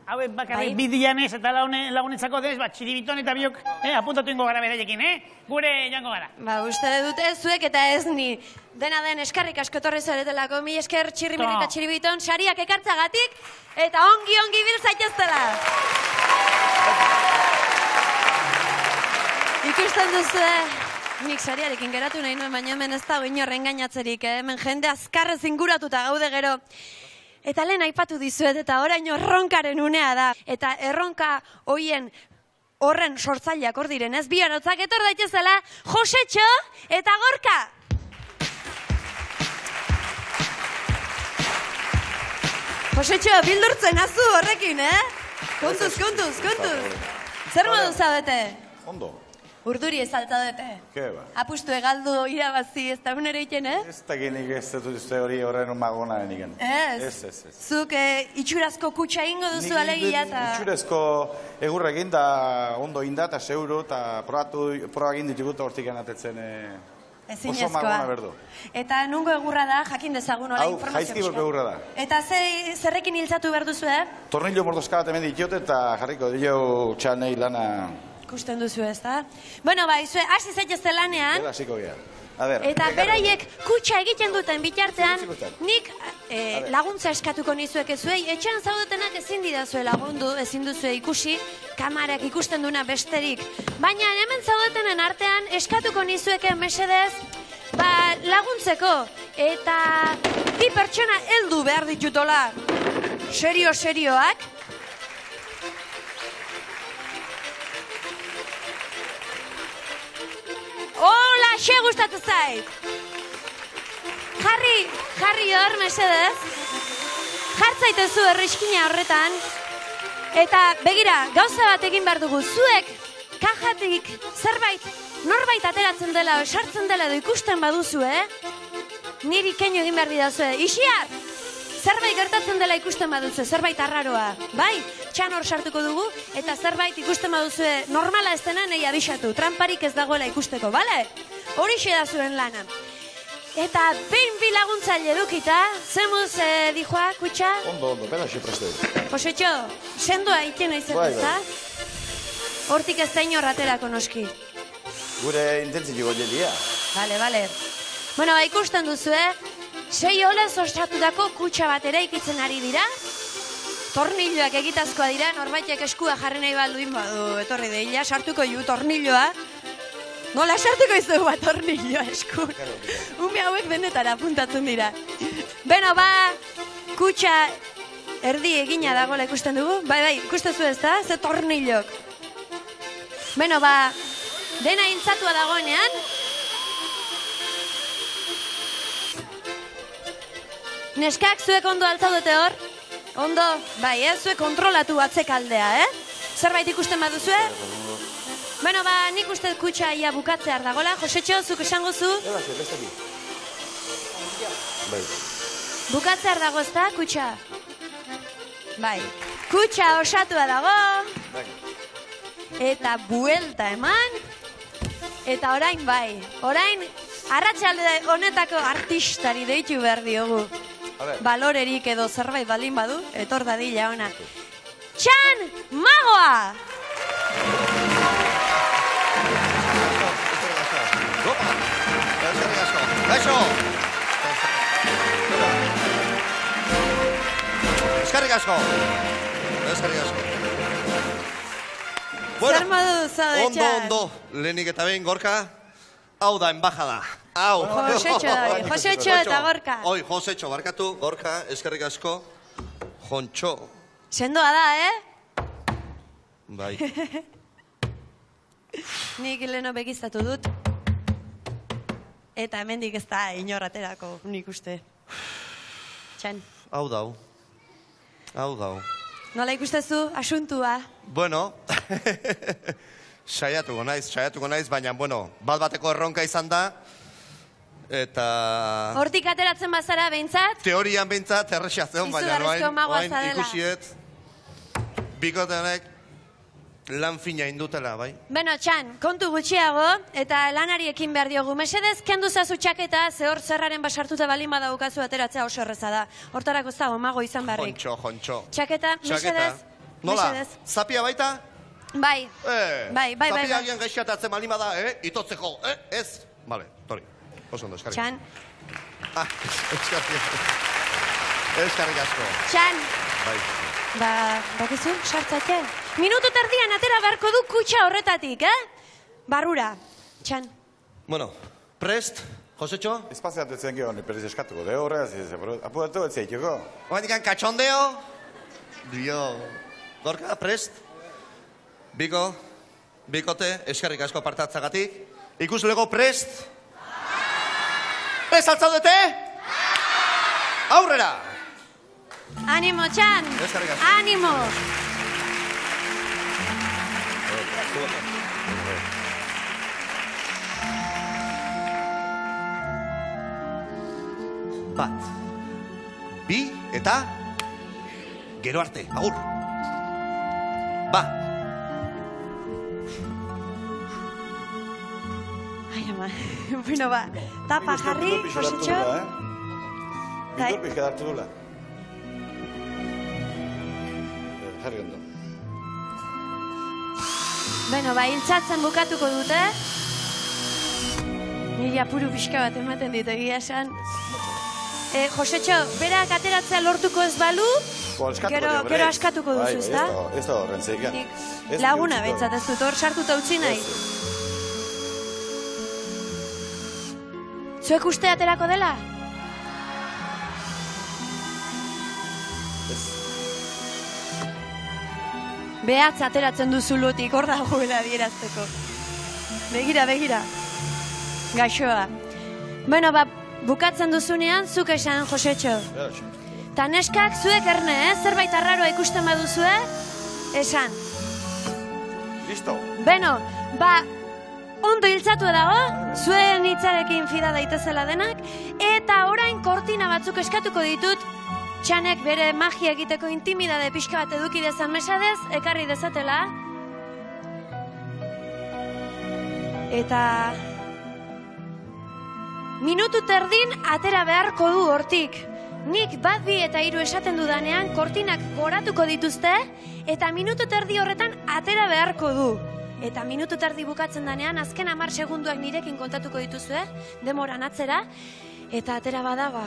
Hauek bakarrik bidian ez eta lagunetzako denez, txiribiton eta biok apuntatu ingo gara beraiekin, gure joango gara. Ba, uste dute zuek eta ez ni. Dena den eskarrik asko torri zaretelako, mi esker txirrimiri eta txiribiton, sariak ekartzagatik, eta ongi bil zaiteztela. Ikusten duzu, nik sariarekin geratu nahi nuen, baina hemen ez dago inorren gainatzerik, hemen jende azkarrez inguratuta gaude gero. Eta lehen aipatu dizuet, eta orain erronkaren unea da. Eta erronka horren sortzaileak hor diren, ez biharatzak etor daitezela, Josetxo eta Gorka! Josetxo, bildurtzen azu horrekin, Kontuz. Zer modu zaudete? Ondo. Urduri ez altzaudete. Ke ba? Apustu egaldu irabazi ez da unere iten, Ez da genik ez dut uste hori horren magona enigen. Ez. Zuk itxurazko kutsa ingo duzu alegia eta... Itxurazko egurra egin da ondo inda eta zeuro eta proba egin ditugut hortik anatetzen oso magona berdu. Eta nungo egurra da, jakin dezagun hori informazio pixka. Jaizkiboko egurra da. Eta zerrekin hiltzatu behar duzu, Tornillo mordoska bat hemen ditot eta jarriko dio txanei lana... Ikusten duzu ez da? Bueno, izue, hasi zaitezte lanean. Gela, hasiko gea. Eta beraiek kutsa egiten duten bitartean, nik laguntza eskatuko nizuek ezuei, etxean zaudetenak ezin didazue lagundu, ezin duzue ikusi, kamarak ikusten duna besterik. Baina hemen zaudetenen artean eskatuko nizueke mesedez, laguntzeko. Eta bi pertsona heldu behar ditutola serioak. Hola, xe gustatu zait! Jarri hor, mesedez. Jartzaitezu erriskina horretan. Eta, begira, gauza bat egin behar dugu. Zuek, kajatik zerbait, norbait ateratzen dela, sartzen dela edo ikusten baduzu, Niri keinu egin behar didazue. Ixiar! Zerbait gertatzen dela ikusten baduzu, zerbait arraroa. Bai, txan hor sartuko dugu, eta zerbait ikusten baduzu normala ez dena nahi abisatu. Tramparik ez dagoela ikusteko, bale? Horixe da zuen lana. Eta behin bi laguntzaile edukita, zemuz dijoa, kutsa? Ondo, bera xe preste. Josetxo, sendoa iten aizen ez da? Hortik ez da inor aterako noski. Gure intentzio goielia. Bale. Bueno, ikusten duzu, 6 olez osatutako kutsa bat ere ikitzen ari dira. Tornilloak egitazkoa dira, norbaitek eskua jarri nahi balduin badu, etorri deila, sartuko ju tornilloa. Nola sartuko izu tornilloa esku. Ume hauek denetara apuntatzen dira. Beno, kutsa erdi egina dagoela ikusten dugu. Bai, ikusten zu ez da, ze tornillok. Beno, dena intzatua dagoenean. Neskak, zuek ondo altzaudete hor? Ondo, bai, zuek kontrolatu atzekaldea, Zerbait ikusten baduzue? Bueno, nik uste kutsa ia bukatzear dagoela. Josetxo, zuk esango zu? Bukatzear dago ez da, kutsa? Bai, kutsa osatua dago. Eta buelta eman. Eta orain orain arratsalde honetako artistari deitu behar diogu. Balorerik edo zerbait balin badu, etor dadila ona. Txan Magoa! Eskerrik asko. Zer modu zaude, Txan? Ondo, lehenik eta behin, Gorka, hau da embajada. Josetxo eta Gorka. Oi, Josetxo, barkatu, Gorka, eskerrik asko, Jontxo. Sendoa da, Bai. Nik leheno begiztatu dut. Eta hemendik ez da inorraterako, nik uste. Txan. Hau dau. Nola ikustezu, asuntua? Bueno, saiatuko naiz, baina, bateko erronka izan da, eta... Hortik ateratzen bazara, behintzat? Teorian behintzat, errexiatzen, baina oain ikusiet, bikotenek lan fina indutela, bai? Beno, Txan, kontu gutxiago, eta lanari ekin behar diogu. Mesedez, kendu zazu txaketa, hor zerraren basartuta balin badaukazu ateratzea oso erreza da. Hortarako ez dago, mago izan beharrik. Jontxo. Txaketa, mesedez. Nola, zapia baita? Bai. Zapia agian gaixatatzen balin bada, itotzeko, ez? Bale, tori. Oso ondo, eskarrik. Txan. Eskarrik asko. Txan. Bai. Bakizu, sartzake. Minutu terdian atera beharko du kutsa horretatik, Barrura. Txan. Bueno, prest, Josetxo? Espaziatetzen gero, niperiz eskatuko, horregaz, apuratu ez zaituko. Oaindikan katxondeo? Dio. Gorka, prest? Bikote, eskerrik asko partatzagatik. Ikuslego, prest? Ez altzaudete? Aurrera! Animo, Txan! Eskerrik asko. Animo! Bat. Bi eta gero arte, agur. Ba. Ai, ama. Bueno, ba, tapa jarri, Josetxo. Nik pixka hartu dula. Jarri ondo. Bueno, ba, hiltzatzen bukatuko dute. Niri apuru pixka bat ematen dit egia esan. Josetxo, berak ateratzea lortuko ez balu, gero askatuko duzu, ezta? Ez da horren zeikan. Laguna behintzat ez dut, hor sartuta utzi nahi. Zuek uste aterako dela? Behatz ateratzen duzu lotik, hor dagoela adierazteko. Begira, begira. Gaixoa. Bueno, ba, bukatzen duzunean, zuk esan, Josetxo. Ta neskak zuek erne, zerbait arraroa ikusten baduzue, esan. Listo. Beno, ba, ondo hiltzatu dago, zuen hitzarekin fida daitezela denak, eta orain kortina batzuk eskatuko ditut, Txanek bere magia egiteko intimidade pixka bat eduki dezan mesadez, ekarri dezatela. Eta minutu terdin atera beharko du hortik. Nik 1, 2 eta 3 esaten dudanean kortinak goratuko dituzte eta minutu terdi horretan atera beharko du. Eta minutu terdi bukatzen danean azken 10 segunduak nirekin kontatuko dituzue, demoran atzera, eta atera bada, ba,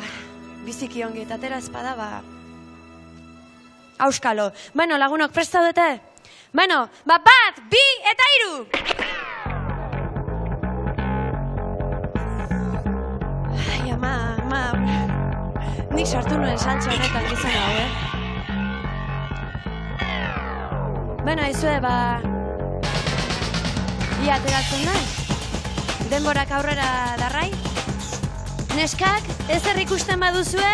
biziki ongi, eta atera espada, ba, auskalo. Bueno, lagunok, presta dute? Bueno, ba, 1, 2 eta 3! Ai, ama, nik sartu nuen saltxe honetan gizan hau, Bueno, aizue, ba, ia ateratzen da. Denborak aurrera darrai. Neskak, ezer ikusten baduzue,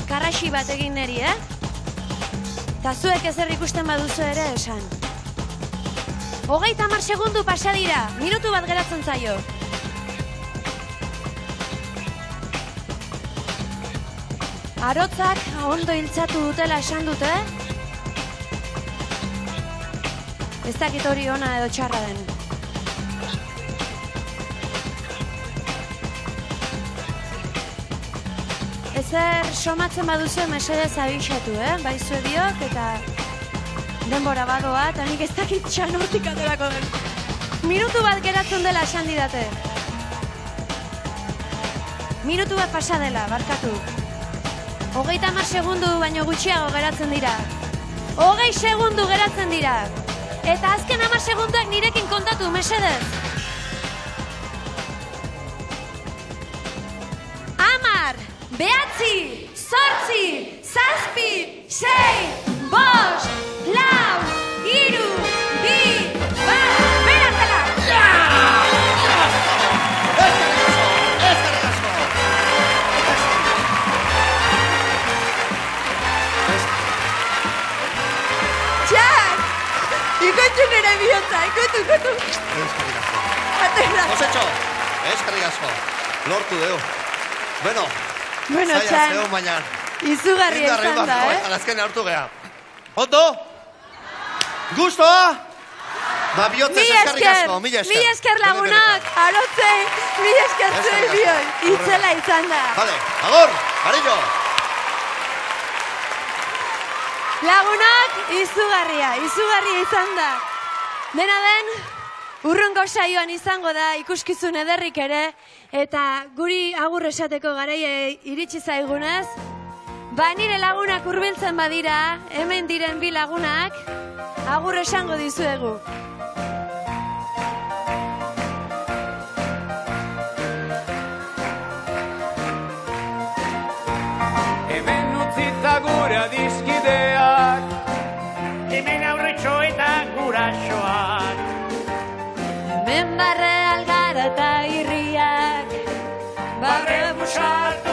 karraxi bat egin neri, Ta zuek ezer ikusten baduzu ere esan. 30 segundu pasa dira, minutu bat geratzen zaio. Arotzak ondo hiltzatu dutela esan dute. Ez dakit hori ona edo txarra den. Ezer somatzen baduzu mesedez abixatu, bai zuediok, eta denbora badoa, eta nik ez dakit txan hortik aterako den. Minutu bat geratzen dela esan didate. Minutu bat pasa dela, barkatu. 30 segundu baino gutxiago geratzen dira. 20 segundu geratzen dira. Eta azken 10 segunduak nirekin kontatu, mesedez. 10, 9, 8, 7, 6, 5, 4, 3, 2, 1, beratela! Txak! Ikotu nire bihotza, ikotu! Josetxo, eskerrik asko. Lortu deu. Bueno, Txan, izugarri esan da, Alazken hartu geha. Ondo? Gustoa? Ba, bihotzez eskerrik asko, mila esker. Mila esker lagunak, arotzei, mila esker zuen bion, itzela izan da. Vale, agur, carillo. Lagunak, izugarria izan da. Dena den, urrungo saioan izango da ikuskizun ederrik ere, eta guri agur esateko garaia iritsi zaigunez, ba nire lagunak hurbiltzen badira, hemen diren 2 lagunak, agur esango dizuegu. Hemen utzita gure adiskideak, hemen aurretxo eta guraxoak. Hemen barre algara eta irriak, barre busatu